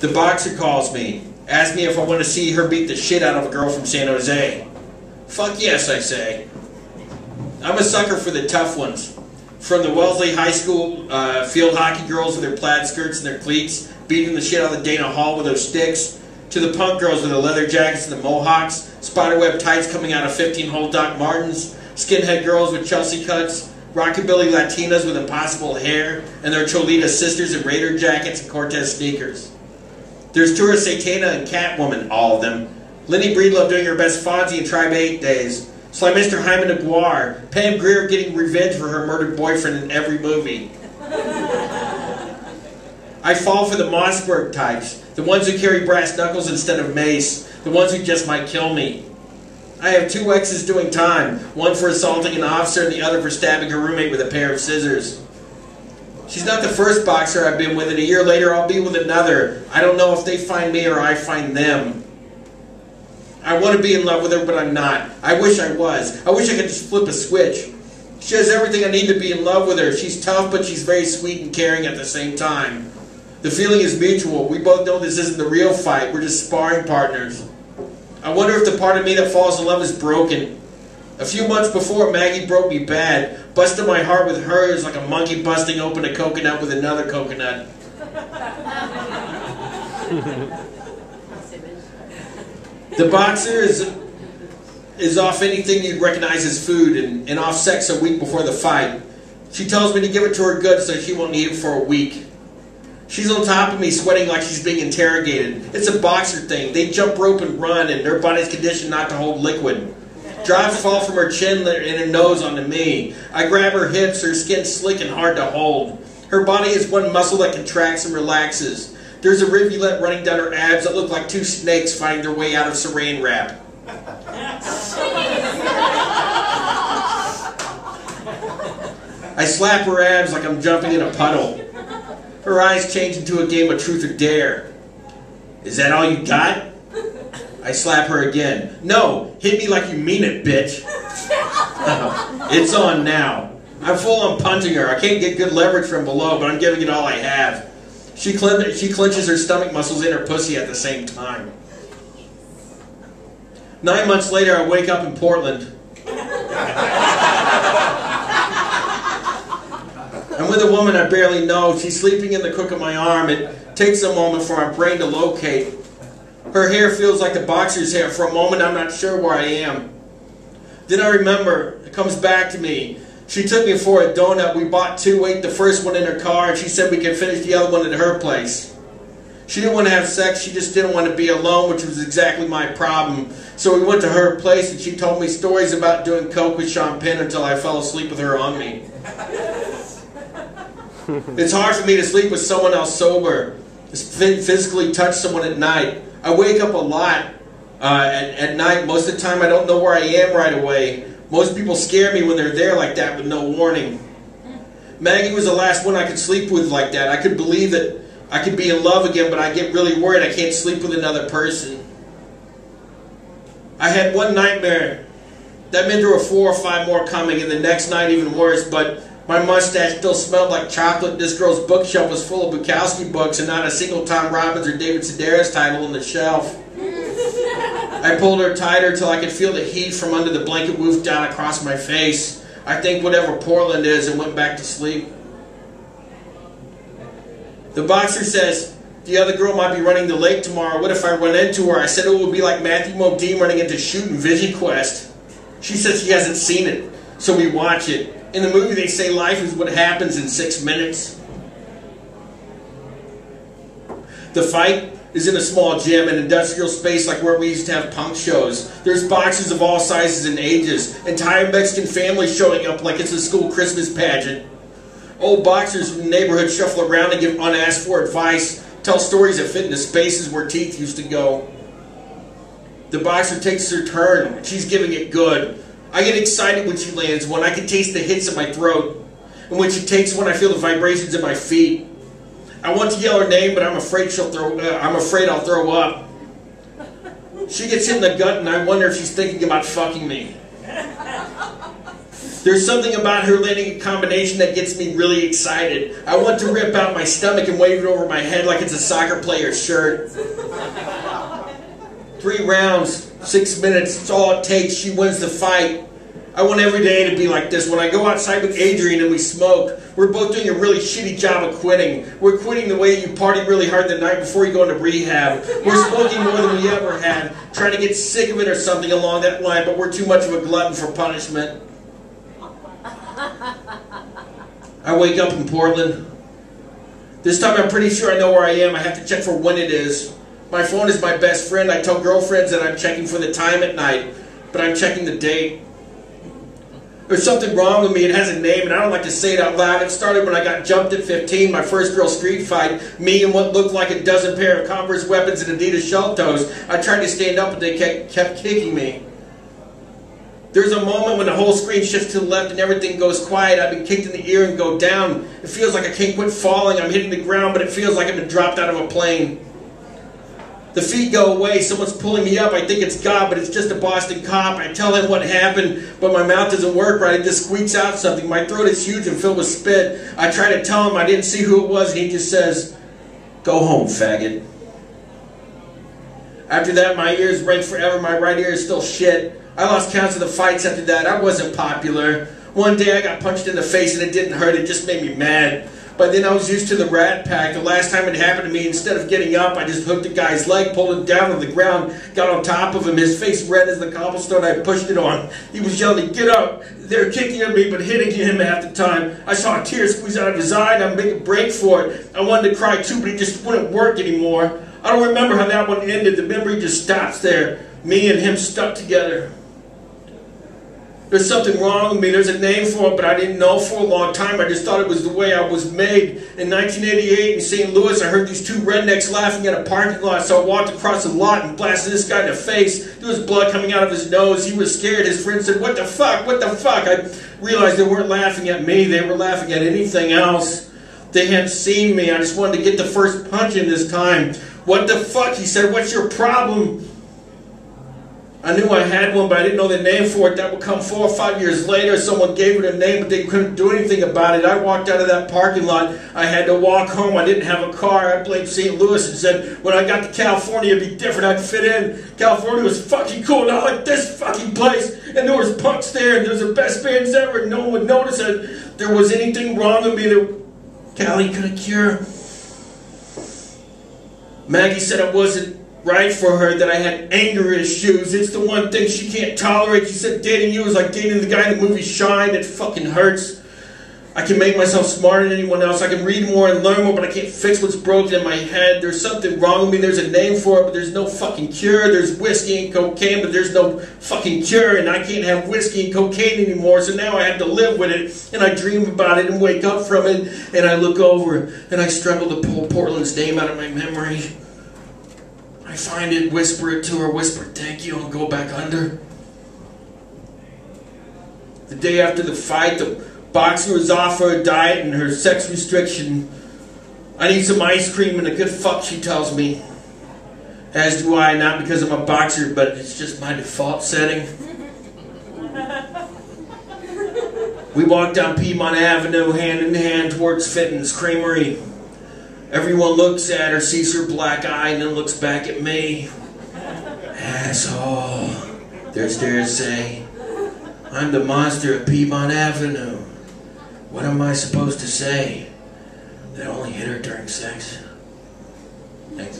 The boxer calls me, asks me if I want to see her beat the shit out of a girl from San Jose. Fuck yes, I say. I'm a sucker for the tough ones. From the Wellesley High School field hockey girls with their plaid skirts and their cleats, beating the shit out of Dana Hall with those sticks, to the punk girls with the leather jackets and the mohawks, spiderweb tights coming out of 15-hole Doc Martens, skinhead girls with Chelsea cuts, rockabilly Latinas with impossible hair, and their Cholita sisters in Raider jackets and Cortez sneakers. There's Tourist Satana and Catwoman, all of them. Lenny Breedlove doing her best Fonzie in Tribe 8 days. Sly Mr. Hyman Aguirre, Pam Grier getting revenge for her murdered boyfriend in every movie. I fall for the Mossberg types, the ones who carry brass knuckles instead of mace, the ones who just might kill me. I have two exes doing time, one for assaulting an officer and the other for stabbing her roommate with a pair of scissors. She's not the first boxer I've been with, and a year later I'll be with another. I don't know if they find me or I find them. I want to be in love with her, but I'm not. I wish I was. I wish I could just flip a switch. She has everything I need to be in love with her. She's tough, but she's very sweet and caring at the same time. The feeling is mutual. We both know this isn't the real fight. We're just sparring partners. I wonder if the part of me that falls in love is broken. A few months before, Maggie broke me bad, busted my heart with hers like a monkey busting open a coconut with another coconut. The boxer is off anything you'd recognize as food and off sex a week before the fight. She tells me to give it to her good so she won't need it for a week. She's on top of me sweating like she's being interrogated. It's a boxer thing. They jump rope and run and their body's conditioned not to hold liquid. Drops fall from her chin and her nose onto me. I grab her hips, her skin slick and hard to hold. Her body is one muscle that contracts and relaxes. There's a rivulet running down her abs that look like two snakes finding their way out of saran wrap. I slap her abs like I'm jumping in a puddle. Her eyes change into a game of truth or dare. Is that all you got? I slap her again. No, hit me like you mean it, bitch. It's on now. I'm full on punching her. I can't get good leverage from below, but I'm giving it all I have. She clenches her stomach muscles in her pussy at the same time. 9 months later, I wake up in Portland. I'm with a woman I barely know. She's sleeping in the crook of my arm. It takes a moment for my brain to locate. Her hair feels like the boxer's hair. For a moment, I'm not sure where I am. Then I remember. It comes back to me. She took me for a donut. We bought two, ate the first one in her car, and she said we could finish the other one at her place. She didn't want to have sex. She just didn't want to be alone, which was exactly my problem. So we went to her place, and she told me stories about doing coke with Sean Penn until I fell asleep with her on me. It's hard for me to sleep with someone else sober, physically touch someone at night. I wake up a lot at night. Most of the time I don't know where I am right away. Most people scare me when they're there like that with no warning. Maggie was the last one I could sleep with like that. I could believe that I could be in love again, but I get really worried I can't sleep with another person. I had one nightmare. That meant there were 4 or 5 more coming, and the next night even worse, but my mustache still smelled like chocolate. This girl's bookshelf was full of Bukowski books and not a single Tom Robbins or David Sedaris title on the shelf. I pulled her tighter till I could feel the heat from under the blanket woof down across my face. I think whatever Portland is, and went back to sleep. The boxer says, the other girl might be running the lake tomorrow. What if I run into her? I said it would be like Matthew Modine running into shooting Vision Quest. She says she hasn't seen it, so we watch it. In the movie they say life is what happens in 6 minutes. The fight is in a small gym, an industrial space like where we used to have punk shows. There's boxers of all sizes and ages. Entire Mexican families showing up like it's a school Christmas pageant. Old boxers from the neighborhood shuffle around and give unasked for advice, tell stories that fit into spaces where teeth used to go. The boxer takes her turn. She's giving it good. I get excited when she lands one. I can taste the hits in my throat. And when she takes one, I feel the vibrations in my feet. I want to yell her name, but I'm afraid I'll throw up. She gets hit in the gut, and I wonder if she's thinking about fucking me. There's something about her landing a combination that gets me really excited. I want to rip out my stomach and wave it over my head like it's a soccer player's shirt. 3 rounds, 6 minutes, it's all it takes. She wins the fight. I want every day to be like this. When I go outside with Adrian and we smoke, we're both doing a really shitty job of quitting. We're quitting the way you party really hard the night before you go into rehab. We're smoking more than we ever had, trying to get sick of it or something along that line, but we're too much of a glutton for punishment. I wake up in Portland. This time I'm pretty sure I know where I am. I have to check for when it is. My phone is my best friend. I tell girlfriends that I'm checking for the time at night, but I'm checking the date. There's something wrong with me. It has a name, and I don't like to say it out loud. It started when I got jumped at 15, my first real street fight. Me and what looked like a dozen pair of Converse weapons and Adidas shell toes. I tried to stand up, but they kept kicking me. There's a moment when the whole screen shifts to the left and everything goes quiet. I've been kicked in the ear and go down. It feels like I can't quit falling. I'm hitting the ground, but it feels like I've been dropped out of a plane. The feet go away. Someone's pulling me up. I think it's God, but it's just a Boston cop. I tell him what happened, but my mouth doesn't work right. It just squeaks out something. My throat is huge and filled with spit. I try to tell him I didn't see who it was, and he just says, "Go home, faggot." After that, my ears ring forever. My right ear is still shit. I lost count of the fights after that. I wasn't popular. One day I got punched in the face and it didn't hurt. It just made me mad. By then I was used to the rat pack. The last time it happened to me, instead of getting up, I just hooked the guy's leg, pulled him down on the ground, got on top of him, his face red as the cobblestone I pushed it on. He was yelling, "Get up!" They were kicking at me but hitting him half the time. I saw a tear squeeze out of his eye and I'd make a break for it. I wanted to cry too, but it just wouldn't work anymore. I don't remember how that one ended. The memory just stops there. Me and him stuck together. There's something wrong with me. There's a name for it, but I didn't know for a long time. I just thought it was the way I was made. In 1988 in St. Louis, I heard these 2 rednecks laughing at a parking lot, so I walked across the lot and blasted this guy in the face. There was blood coming out of his nose. He was scared. His friend said, "What the fuck? What the fuck?" I realized they weren't laughing at me. They were laughing at anything else. They hadn't seen me. I just wanted to get the first punch in this time. "What the fuck?" He said. "What's your problem?" I knew I had one, but I didn't know the name for it. That would come 4 or 5 years later. Someone gave it a name, but they couldn't do anything about it. I walked out of that parking lot. I had to walk home. I didn't have a car. I blamed St. Louis and said, when I got to California, it'd be different. I'd fit in. California was fucking cool, not like this fucking place. And there was punks there, and there was the best bands ever, and no one would notice that there was anything wrong with me that Cali couldn't cure. Maggie said it wasn't right for her, that I had anger issues. It's the one thing she can't tolerate. She said dating you is like dating the guy in the movie Shine. It fucking hurts. I can make myself smarter than anyone else. I can read more and learn more, but I can't fix what's broken in my head. There's something wrong with me. There's a name for it, but there's no fucking cure. There's whiskey and cocaine, but there's no fucking cure, and I can't have whiskey and cocaine anymore, so now I have to live with it, and I dream about it and wake up from it, and I look over, and I struggle to pull Portland's name out of my memory. I find it, whisper it to her, whisper thank you, and go back under. The day after the fight, the boxer was off for a diet and her sex restriction. I need some ice cream and a good fuck, she tells me. As do I, not because I'm a boxer, but it's just my default setting. We walk down Piedmont Avenue, hand in hand, towards Fenton's Creamery. Everyone looks at her, sees her black eye, and then looks back at me. Asshole, their stares say. I'm the monster of Piedmont Avenue. What am I supposed to say? That I only hit her during sex? Thanks.